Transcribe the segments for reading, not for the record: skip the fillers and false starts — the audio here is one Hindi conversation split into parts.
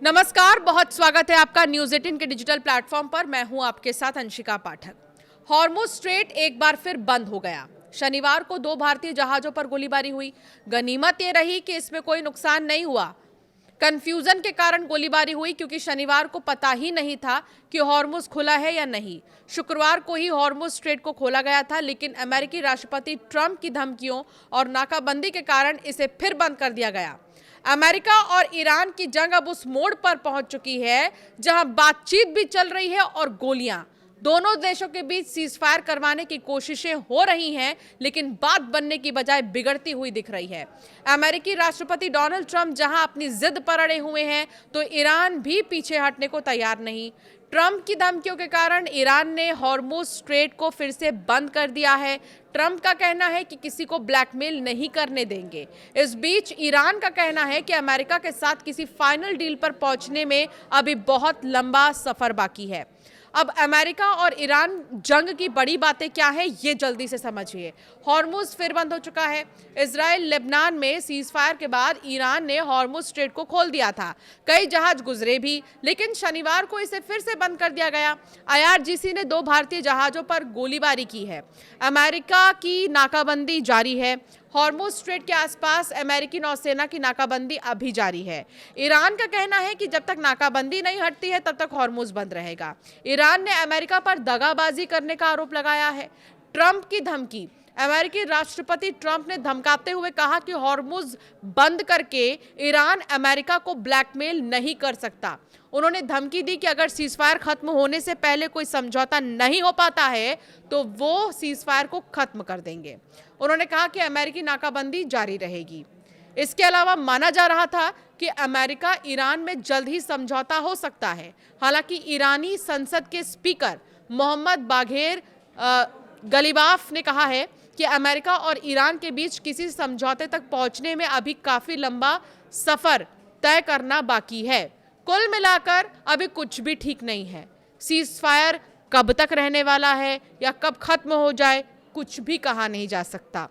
नमस्कार, बहुत स्वागत है आपका न्यूज़ 18 के डिजिटल प्लेटफॉर्म पर। मैं हूं आपके साथ अंशिका पाठक। हॉर्मुज़ स्ट्रेट एक बार फिर बंद हो गया। शनिवार को 2 भारतीय जहाज़ों पर गोलीबारी हुई। गनीमत ये रही कि इसमें कोई नुकसान नहीं हुआ। कंफ्यूजन के कारण गोलीबारी हुई क्योंकि शनिवार को पता ही नहीं था कि हॉर्मुज़ खुला है या नहीं। शुक्रवार को ही हॉर्मुज़ स्ट्रेट को खोला गया था, लेकिन अमेरिकी राष्ट्रपति ट्रंप की धमकियों और नाकाबंदी के कारण इसे फिर बंद कर दिया गया। अमेरिका और ईरान की जंग अब उस मोड़ पर पहुंच चुकी है जहां बातचीत भी चल रही है और गोलियां। दोनों देशों के बीच सीजफायर करवाने की कोशिशें हो रही हैं, लेकिन बात बनने की बजाय बिगड़ती हुई दिख रही है। अमेरिकी राष्ट्रपति डोनाल्ड ट्रंप जहां अपनी जिद पर अड़े हुए हैं, तो ईरान भी पीछे हटने को तैयार नहीं। ट्रंप की धमकियों के कारण ईरान ने हॉर्मुज़ स्ट्रेट को फिर से बंद कर दिया है। ट्रंप का कहना है कि किसी को ब्लैकमेल नहीं करने देंगे। इस बीच ईरान का कहना है कि अमेरिका के साथ किसी फाइनल डील पर पहुंचने में अभी बहुत लंबा सफर बाकी है। अब अमेरिका और ईरान जंग की बड़ी बातें क्या है, ये जल्दी से समझिए। हॉर्मुज़ फिर बंद हो चुका है। इजराइल लेबनान में सीजफायर के बाद ईरान ने हॉर्मुज़ स्ट्रेट को खोल दिया था। कई जहाज गुजरे भी, लेकिन शनिवार को इसे फिर से बंद कर दिया गया। IRGC ने 2 भारतीय जहाजों पर गोलीबारी की है। अमेरिका की नाकाबंदी जारी है। हॉर्मुज़ स्ट्रेट के आसपास अमेरिकी नौसेना की नाकाबंदी अभी जारी है। ईरान का कहना है कि जब तक नाकाबंदी नहीं हटती है तब तक हॉर्मुज़ बंद रहेगा। ईरान ने अमेरिका पर दगाबाजी करने का आरोप लगाया है। ट्रंप की धमकी। अमेरिकी राष्ट्रपति ट्रंप ने धमकाते हुए कहा कि हॉर्मुज़ बंद करके ईरान अमेरिका को ब्लैकमेल नहीं कर सकता। उन्होंने धमकी दी कि अगर सीजफायर खत्म होने से पहले कोई समझौता नहीं हो पाता है तो वो सीजफायर को खत्म कर देंगे। उन्होंने कहा कि अमेरिकी नाकाबंदी जारी रहेगी। इसके अलावा माना जा रहा था कि अमेरिका ईरान में जल्द ही समझौता हो सकता है। हालांकि ईरानी संसद के स्पीकर मोहम्मद बाघेर गलीबाफ ने कहा है कि अमेरिका और ईरान के बीच किसी समझौते तक पहुंचने में अभी काफी लंबा सफर तय करना बाकी है। कुल मिलाकर अभी कुछ भी ठीक नहीं है। सीजफायर कब तक रहने वाला है या कब खत्म हो जाए, कुछ भी कहा नहीं जा सकता।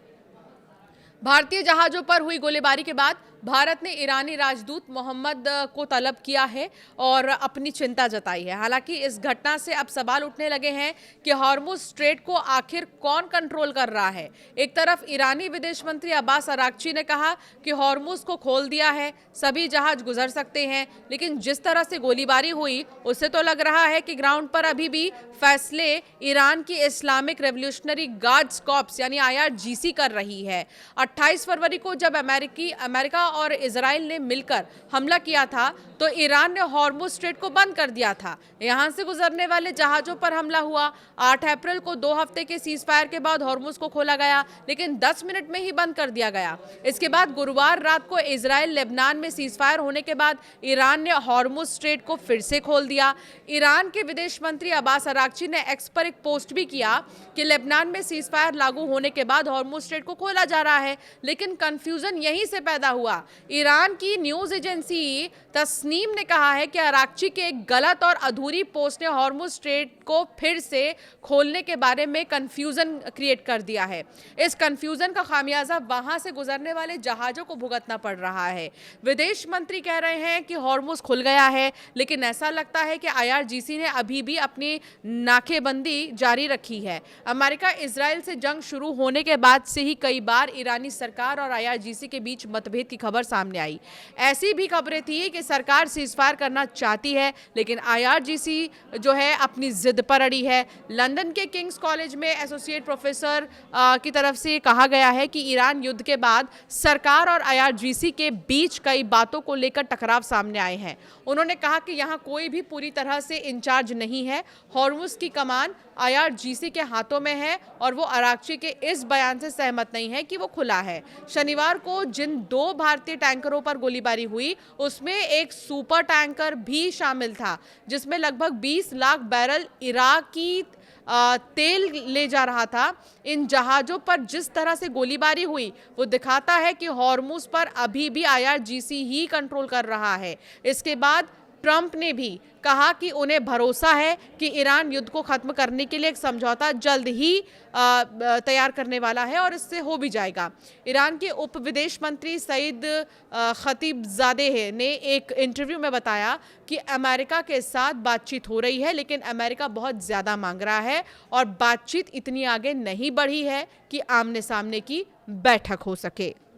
भारतीय जहाजों पर हुई गोलीबारी के बाद भारत ने ईरानी राजदूत मोहम्मद को तलब किया है और अपनी चिंता जताई है। हालांकि इस घटना से अब सवाल उठने लगे हैं कि हॉर्मुज़ स्ट्रेट को आखिर कौन कंट्रोल कर रहा है। एक तरफ ईरानी विदेश मंत्री अब्बास अराक्ची ने कहा कि हॉर्मुज़ को खोल दिया है, सभी जहाज गुजर सकते हैं, लेकिन जिस तरह से गोलीबारी हुई उससे तो लग रहा है कि ग्राउंड पर अभी भी फैसले ईरान की इस्लामिक रेवोल्यूशनरी गार्ड्स कॉर्प्स यानी IRGC कर रही है। 28 फरवरी को जब अमेरिका और इजराइल ने मिलकर हमला किया था तो ईरान ने हॉर्मुज़ स्ट्रेट को बंद कर दिया था। यहां से गुजरने वाले जहाजों पर हमला हुआ। 8 अप्रैल को 2 हफ्ते के सीजफायर के बाद हॉर्मुज़ को खोला गया, लेकिन 10 मिनट में ही बंद कर दिया गया। इसके बाद गुरुवार रात को इजराइल लेबनान में सीजफायर होने के बाद ईरान ने हॉर्मुज़ स्ट्रेट को फिर से खोल दिया। ईरान के विदेश मंत्री अब्बास अराक्ची ने एक्स पर एक पोस्ट भी किया कि लेबनान में सीजफायर लागू होने के बाद हॉर्मुज़ स्ट्रेट को खोला जा रहा है, लेकिन कंफ्यूजन यहीं से पैदा हुआ। ईरान की न्यूज़ एजेंसी तस्नीम ने कहा है कि अराक्ची के एक गलत और अधूरी पोस्ट ने हॉर्मुज़ स्ट्रेट को फिर से खोलने के बारे में कंफ्यूजन क्रिएट कर दिया है। इस कंफ्यूजन का खामियाजा वहां से गुजरने वाले जहाज़ों को भुगतना पड़ रहा है। विदेश मंत्री कह रहे हैं कि हॉर्मुज़ खुल गया है, लेकिन ऐसा लगता है कि IRGC ने अभी भी अपनी नाकेबंदी जारी रखी है। अमेरिका इजराइल से जंग शुरू होने के बाद से ही कई बार ईरानी सरकार और IRGC के बीच मतभेद की खबर सामने आई। ऐसी भी खबरें थी कि सरकार सीजफायर करना चाहती है, लेकिन IRGC जो है अपनी जिद पर अड़ी है। लंदन के किंग्स कॉलेज में एसोसिएट प्रोफेसर की तरफ से कहा गया है कि ईरान युद्ध के बाद सरकार और IRGC के बीच कई बातों को लेकर टकराव सामने आए हैं। उन्होंने कहा कि यहाँ कोई भी पूरी तरह से इंचार्ज नहीं है। हॉर्मुज़ की कमान IRGC के हाथों में है और वो अराक्ची के इस बयान से सहमत नहीं है कि वो खुला है। शनिवार को जिन 2 भारतीय टैंकरों पर गोलीबारी हुई उसमें एक सुपर टैंकर भी शामिल था, जिसमें लगभग 20 लाख बैरल इराकी तेल ले जा रहा था। इन जहाज़ों पर जिस तरह से गोलीबारी हुई वो दिखाता है कि हॉर्मुज़ पर अभी भी IRGC ही कंट्रोल कर रहा है। इसके बाद ट्रंप ने भी कहा कि उन्हें भरोसा है कि ईरान युद्ध को खत्म करने के लिए एक समझौता जल्द ही तैयार करने वाला है और इससे हो भी जाएगा। ईरान के उप विदेश मंत्री सईद खतीबजादेह ने एक इंटरव्यू में बताया कि अमेरिका के साथ बातचीत हो रही है, लेकिन अमेरिका बहुत ज़्यादा मांग रहा है और बातचीत इतनी आगे नहीं बढ़ी है कि आमने सामने की बैठक हो सके।